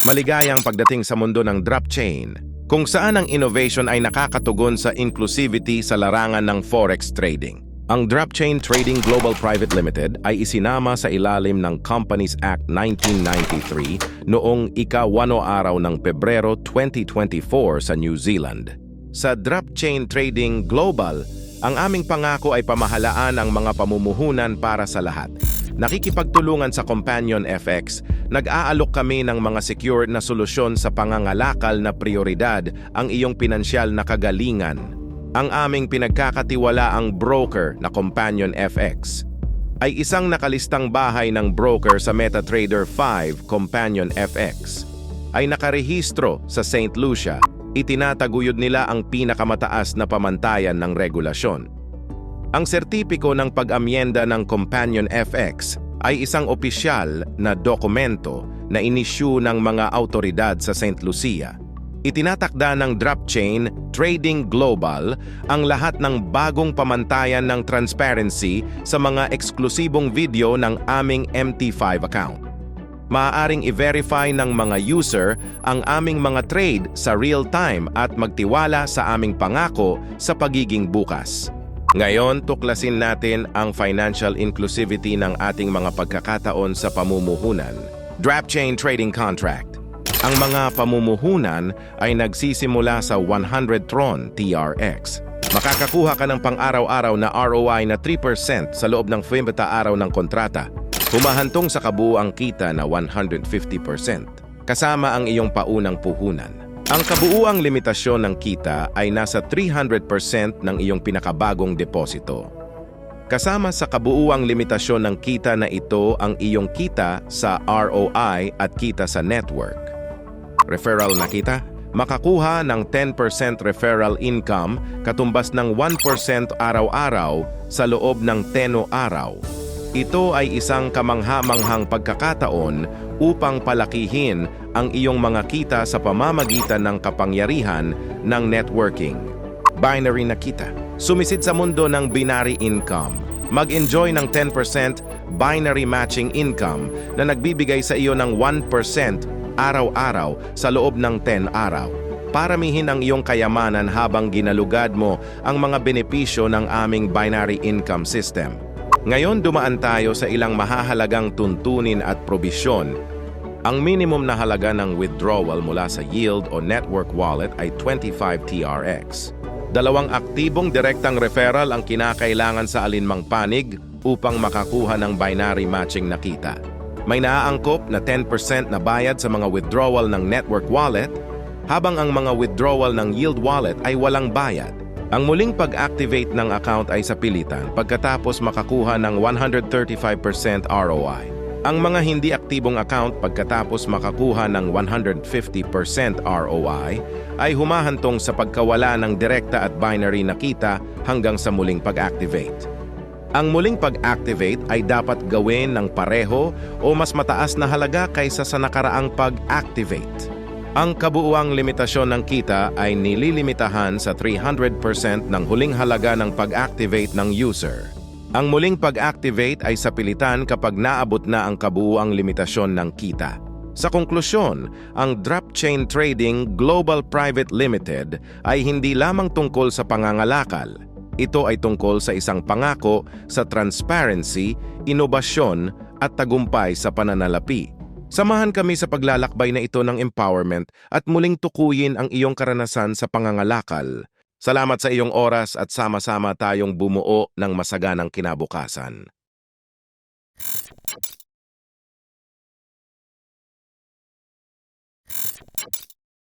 Maligayang pagdating sa mundo ng drop chain, kung saan ang innovation ay nakakatugon sa inclusivity sa larangan ng forex trading. Ang Drop Chain Trading Global Private Limited ay isinama sa ilalim ng Companies Act 1993 noong ika-8 araw ng Pebrero 2024 sa New Zealand. Sa Drop Chain Trading Global, ang aming pangako ay pamahalaan ang mga pamumuhunan para sa lahat. Nakikipagtulungan sa Companion FX, nag-aalok kami ng mga secured na solusyon sa pangangalakal na prioridad ang iyong pinansyal na kagalingan. Ang aming pinagkakatiwalaang broker na Companion FX ay isang nakalistang bahay ng broker sa MetaTrader 5 Companion FX. Ay nakarehistro sa St. Lucia, itinataguyod nila ang pinakamataas na pamantayan ng regulasyon. Ang sertipiko ng pag-amyenda ng Companion FX ay isang opisyal na dokumento na inisyu ng mga autoridad sa St. Lucia. Itinatakda ng Drop Chain Trading Global ang lahat ng bagong pamantayan ng transparency sa mga eksklusibong video ng aming MT5 account. Maaaring i-verify ng mga user ang aming mga trade sa real-time at magtiwala sa aming pangako sa pagiging bukas. Ngayon, tuklasin natin ang financial inclusivity ng ating mga pagkakataon sa pamumuhunan. Drop Chain Trading Contract. Ang mga pamumuhunan ay nagsisimula sa 100 Tron TRX. Makakakuha ka ng pang-araw-araw na ROI na 3% sa loob ng 50 araw ng kontrata. Humahantong sa kabuuang kita na 150%, kasama ang iyong paunang puhunan. Ang kabuuang limitasyon ng kita ay nasa 300% ng iyong pinakabagong deposito. Kasama sa kabuuang limitasyon ng kita na ito ang iyong kita sa ROI at kita sa network. Referral na kita? Makakuha ng 10% referral income katumbas ng 1% araw-araw sa loob ng 10 araw. Ito ay isang kamangha-manghang pagkakataon upang palakihin ang iyong mga kita sa pamamagitan ng kapangyarihan ng networking. Binary na kita. Sumisid sa mundo ng binary income. Mag-enjoy ng 10% binary matching income na nagbibigay sa iyo ng 1% araw-araw sa loob ng 10 araw. Paramihin ang iyong kayamanan habang ginalugad mo ang mga benepisyo ng aming binary income system. Ngayon dumaan tayo sa ilang mahahalagang tuntunin at probisyon. Ang minimum na halaga ng withdrawal mula sa Yield o Network Wallet ay 25 TRX. 2 aktibong direktang referral ang kinakailangan sa alinmang panig upang makakuha ng binary matching na kita. May naaangkop na 10% na bayad sa mga withdrawal ng Network Wallet, habang ang mga withdrawal ng Yield Wallet ay walang bayad. Ang muling pag-activate ng account ay sa pilitan pagkatapos makakuha ng 135% ROI. Ang mga hindi aktibong account pagkatapos makakuha ng 150% ROI ay humahantong sa pagkawala ng direkta at binary na kita hanggang sa muling pag-activate. Ang muling pag-activate ay dapat gawin ng pareho o mas mataas na halaga kaysa sa nakaraang pag-activate. Ang kabuuang limitasyon ng kita ay nililimitahan sa 300% ng huling halaga ng pag-activate ng user. Ang muling pag-activate ay sa pilitan kapag naabot na ang kabuuang limitasyon ng kita. Sa konklusyon, ang Drop Chain Trading Global Private Limited ay hindi lamang tungkol sa pangangalakal. Ito ay tungkol sa isang pangako sa transparency, inobasyon at tagumpay sa pananalapi. Samahan kami sa paglalakbay na ito ng empowerment at muling tukuyin ang iyong karanasan sa pangangalakal. Salamat sa iyong oras at sama-sama tayong bumuo ng masaganang kinabukasan.